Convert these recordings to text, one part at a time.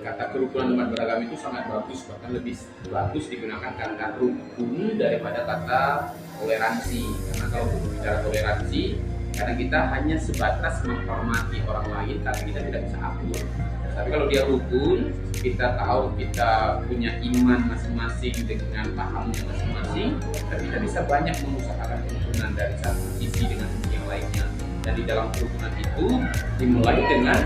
kata kerukunan umat beragama itu sangat bagus, bahkan lebih bagus digunakan kata rukun daripada kata toleransi. Karena kalau bicara toleransi, karena kita hanya sebatas menghormati orang lain, tapi kita tidak bisa akur. Tapi kalau dia rukun, kita tahu kita punya iman masing-masing dengan pahamnya masing-masing, dan kita bisa banyak mengusahakan kerukunan dari satu sisi dengan sisi yang lainnya. Dan di dalam kerukunan itu dimulai dengan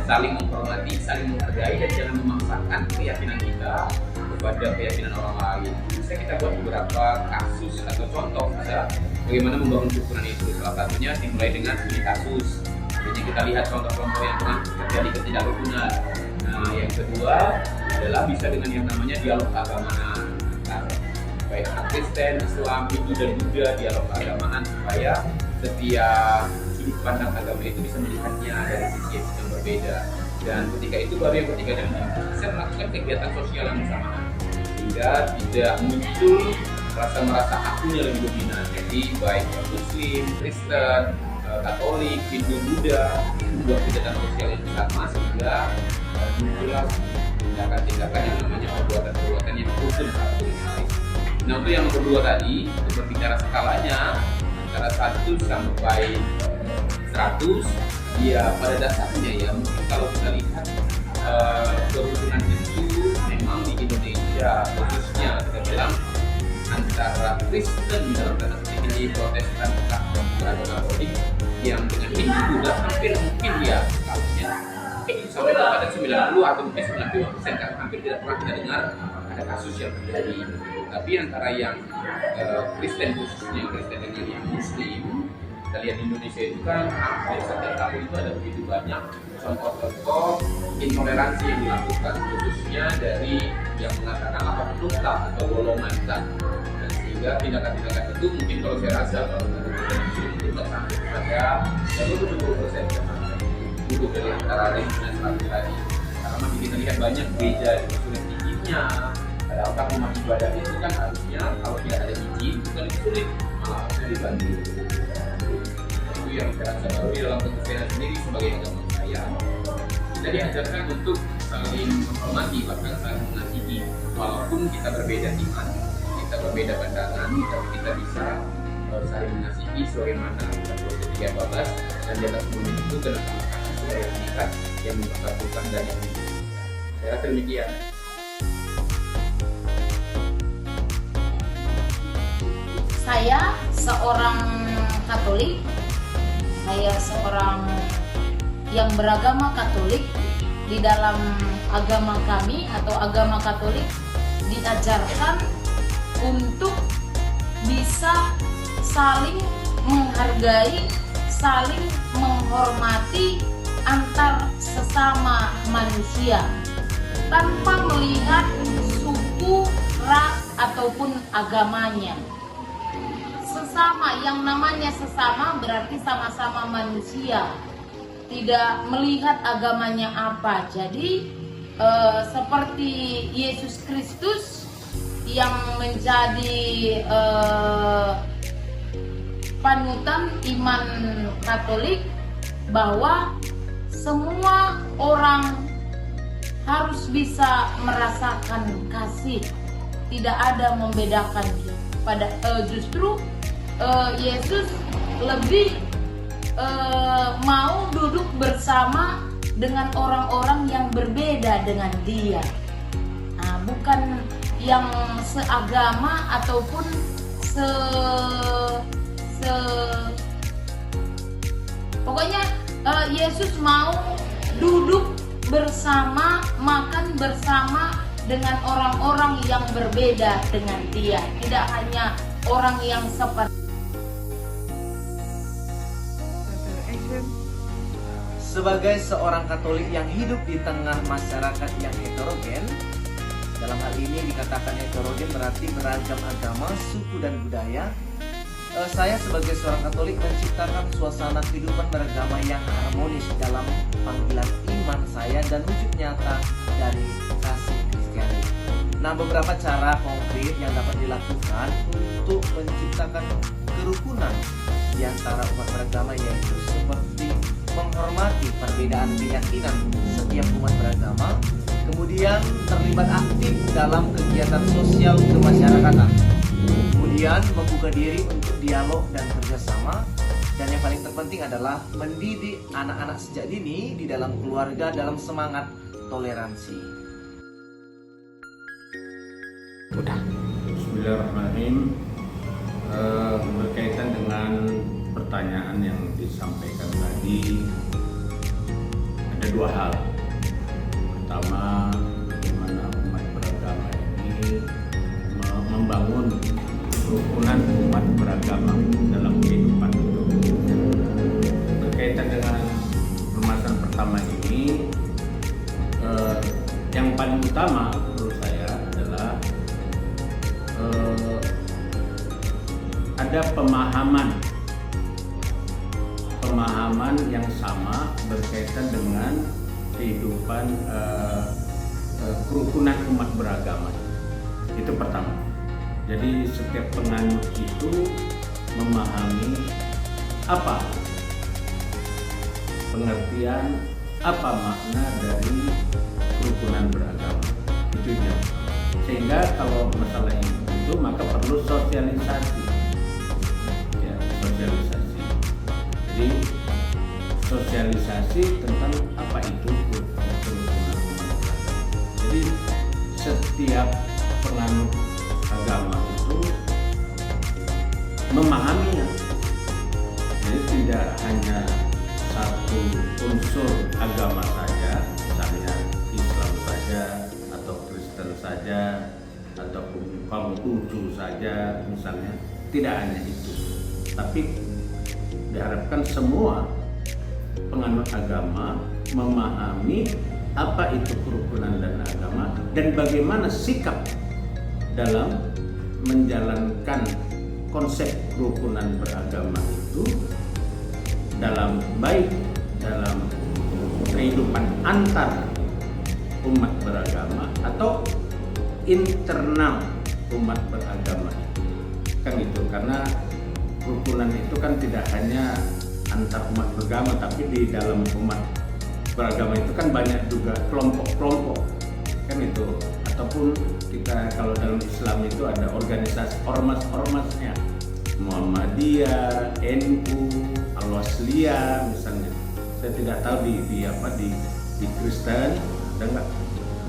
saling menghormati, saling menghargai, dan jangan memaksakan keyakinan kita kepada keyakinan orang lain. Bisa kita buat beberapa kasus atau contoh bisa bagaimana membangun kerukunan itu. Salah satunya dimulai dengan studi kasus. Jadi kita lihat contoh-contoh yang pernah terjadi ketidakrukunan. Nah, yang kedua adalah bisa dengan yang namanya dialog keagamaan. Baik Kristen, Islam, Hindu, dan Buddha, dialog keagamaan supaya setiap sudut pandang agama itu bisa melihatnya dari sisi yang berbeda. Dan ketika itu baru yang ketiga dan bisa melakukan kegiatan sosial yang bersamaan sehingga tidak muncul merasa akunya lebih dominan. Jadi baik Muslim, Kristen, Katolik, Hindu, Buddha membuat kegiatan sosial yang sama sehingga muncullah tindakan-tindakan yang namanya perbuatan-perbuatan yang rukun satu dengan lain. Nah, untuk yang kedua tadi, untuk berbicara skalanya antara 1 sampai 100, ya pada dasarnya ya mungkin kalau kita lihat kerukunan itu memang di Indonesia khususnya kita bilang antara Kristen dalam tanda petik ini, Protestan, Katolik yang dengan Hindu Buddha hampir mungkin ya skalanya sampai kepada 90 atau mungkin 95% karena hampir tidak pernah kita dengar ada kasus yang terjadi. Tapi antara yang Kristen khususnya Kristen dengan yang Muslim, kita lihat di Indonesia itu kan hampir setiap tahun itu ada begitu banyak contoh-contoh intoleransi yang dilakukan khususnya dari yang mengatakan apa penuntut atau golongan dan sehingga tindakan-tindakan itu mungkin kalau saya rasa kalau itu tidak sampai pada 70% itu dari antara lingkungan 100 tadi. Karena masih kita lihat banyak gereja yang sulit izinnya. Padahal rumah ibadah itu kan harusnya kalau tidak ada izin itu kan sulit, malah harusnya dibantu. Itu yang saya rasa baru di dalam Kristen sendiri sebagai agama saya. Kita diajarkan untuk saling menghormati bahkan saling mengasihi walaupun kita berbeda iman, kita berbeda pandangan, tapi kita bisa saling mengasihi sebagaimana kita Kolose 3:12 dan di atas semuanya itu dalam kasih sebagai ikat yang mempersatukan dan yang menjadi. Saya rasa demikian. Saya seorang Katolik, saya seorang yang beragama Katolik. Di dalam agama kami atau agama Katolik diajarkan untuk bisa saling menghargai, saling menghormati antar sesama manusia tanpa melihat suku, ras ataupun agamanya. Sesama, yang namanya sesama berarti sama-sama manusia, tidak melihat agamanya apa. Jadi seperti Yesus Kristus yang menjadi panutan iman Katolik bahwa semua orang harus bisa merasakan kasih, tidak ada membedakan. Justru Yesus lebih mau duduk bersama dengan orang-orang yang berbeda dengan dia. Nah, bukan yang seagama ataupun pokoknya Yesus mau duduk bersama, makan bersama dengan orang-orang yang berbeda dengan dia, tidak hanya orang yang seperti. Sebagai seorang Katolik yang hidup di tengah masyarakat yang heterogen, dalam hal ini dikatakan heterogen berarti beragam agama, suku dan budaya. Saya sebagai seorang Katolik menciptakan suasana kehidupan beragama yang harmonis dalam panggilan iman saya dan wujud nyata dari kasih Kristiani. Nah, beberapa cara konkret yang dapat dilakukan untuk menciptakan kerukunan di antara umat beragama yaitu seperti menghormati perbedaan keyakinan setiap umat beragama, kemudian terlibat aktif dalam kegiatan sosial kemasyarakatan, kemudian membuka diri untuk dialog dan kerjasama, dan yang paling terpenting adalah mendidik anak-anak sejak dini di dalam keluarga dalam semangat toleransi. Bismillahirrahmanirrahim. Berkaitan dengan pertanyaan yang disampaikan tadi, ada dua hal. Pertama, bagaimana umat beragama ini membangun kerukunan umat beragama dalam kehidupan itu. Berkaitan dengan permasalahan pertama ini, yang paling utama menurut saya adalah ada pemahaman yang sama berkaitan dengan kehidupan kerukunan umat beragama. Itu pertama. Jadi setiap penganut itu memahami apa pengertian, apa makna dari kerukunan beragama. Itu dia. Sehingga kalau masalah itu maka perlu sosialisasi. Ya, sosialisasi. Jadi sosialisasi tentang apa itu kerukunan umat beragama. Jadi setiap penganut agama itu memahaminya. Jadi tidak hanya satu unsur agama saja, misalnya Islam saja atau Kristen saja ataupun Konghucu saja misalnya, tidak hanya itu, tapi diharapkan semua penganut agama memahami apa itu kerukunan dan agama dan bagaimana sikap dalam menjalankan konsep kerukunan beragama itu dalam kehidupan antar umat beragama atau internal umat beragama kan itu. Karena kerukunan itu kan tidak hanya antar umat beragama, tapi di dalam umat beragama itu kan banyak juga kelompok-kelompok kan itu, ataupun kita kalau dalam Islam itu ada organisasi ormas-ormasnya, Muhammadiyah, NU, Al-Wasliyah misalnya. Saya tidak tahu di Kristen ada nggak?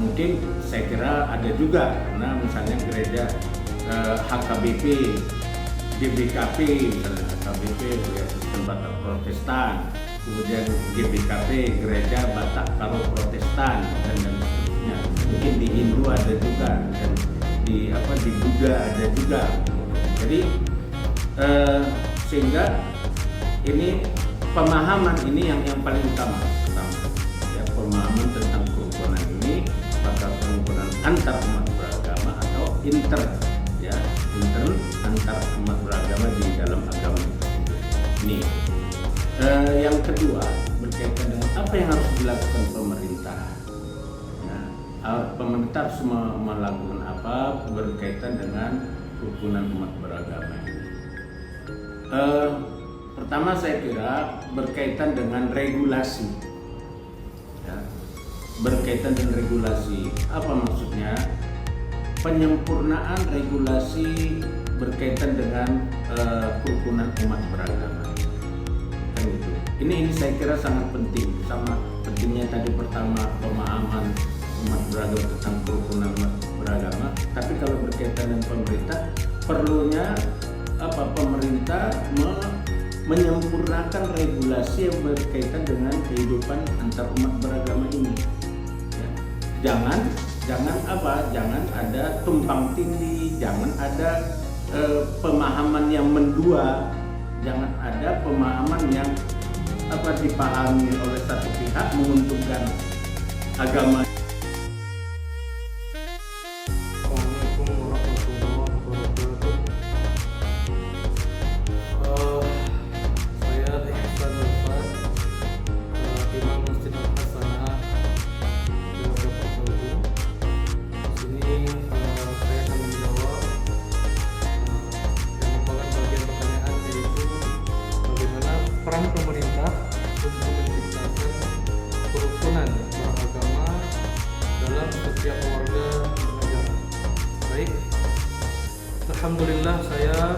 Mungkin saya kira ada juga, karena misalnya gereja HKBP, GBKP misalnya, HKBP Kristen Batak Protestan, kemudian GBKP Gereja Batak Karo Protestan dan seterusnya. Mungkin di Hindu ada juga, dan di Buddha ada juga. Jadi sehingga ini pemahaman ini yang paling utama ya, pemahaman tentang kerukunan ini, maka kerukunan antar umat beragama atau inter antar umat beragama di dalam agama ini. Yang kedua berkaitan dengan apa yang harus dilakukan pemerintah. Pemerintah harus melakukan apa berkaitan dengan kerukunan umat beragama ini. Pertama saya kira berkaitan dengan regulasi. Ya, berkaitan dengan regulasi, apa maksudnya? Penyempurnaan regulasi berkaitan dengan kerukunan umat beragama. Kan itu. Ini saya kira sangat penting, sama pentingnya tadi pertama pemahaman umat beragama tentang kerukunan umat beragama. Tapi kalau berkaitan dengan pemerintah, perlunya pemerintah menyempurnakan regulasi yang berkaitan dengan kehidupan antar umat beragama ini. Ya. Jangan ada tumpang tindih, jangan ada pemahaman yang mendua, jangan ada pemahaman yang dipahami oleh satu pihak menguntungkan agama. Peran pemerintah untuk alhamdulillah saya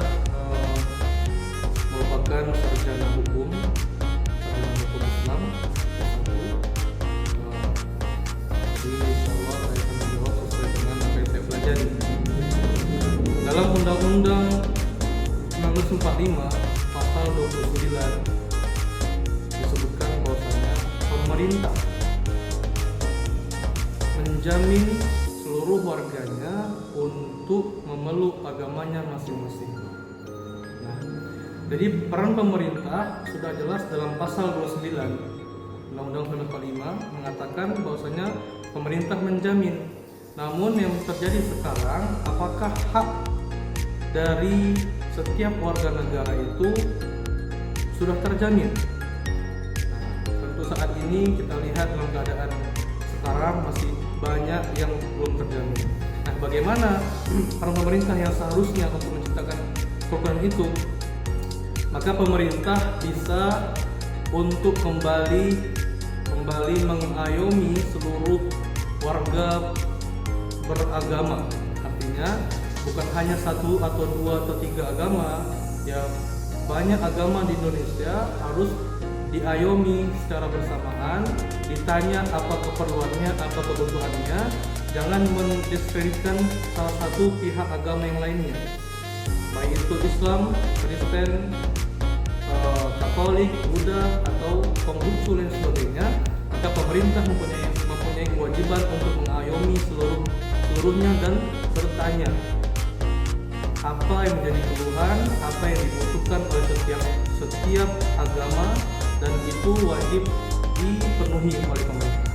merupakan sarjana hukum Islam S1. Jadi insyaallah saya akan menjawab sesuai dengan apa yang saya pelajari. Dalam Undang-Undang 1945 pasal 29 disebutkan bahwasanya pemerintah menjamin seluruh warganya untuk memeluk agamanya masing-masing. Nah, jadi peran pemerintah sudah jelas dalam pasal 29 Undang-Undang 1945 mengatakan bahwasanya pemerintah menjamin. Namun yang terjadi sekarang, apakah hak dari setiap warga negara itu sudah terjamin? Nah, tentu saat ini kita lihat dalam keadaan sekarang masih banyak yang belum terjamin. Nah, bagaimana peran pemerintah yang seharusnya untuk menciptakan program itu? Maka pemerintah bisa untuk kembali mengayomi seluruh warga beragama. Artinya bukan hanya satu atau dua atau tiga agama, ya banyak agama di Indonesia harus diayomi secara bersamaan, ditanya apa keperluannya, apa kebutuhannya, jangan mendiskreditkan salah satu pihak agama yang lainnya, baik itu Islam, Kristen, Katolik, Buddha atau Konghucu dan sebagainya. Maka pemerintah mempunyai kewajiban untuk mengayomi seluruhnya dan bertanya apa yang menjadi keluhan, apa yang dibutuhkan oleh setiap agama, dan itu wajib dipenuhi oleh pemerintah.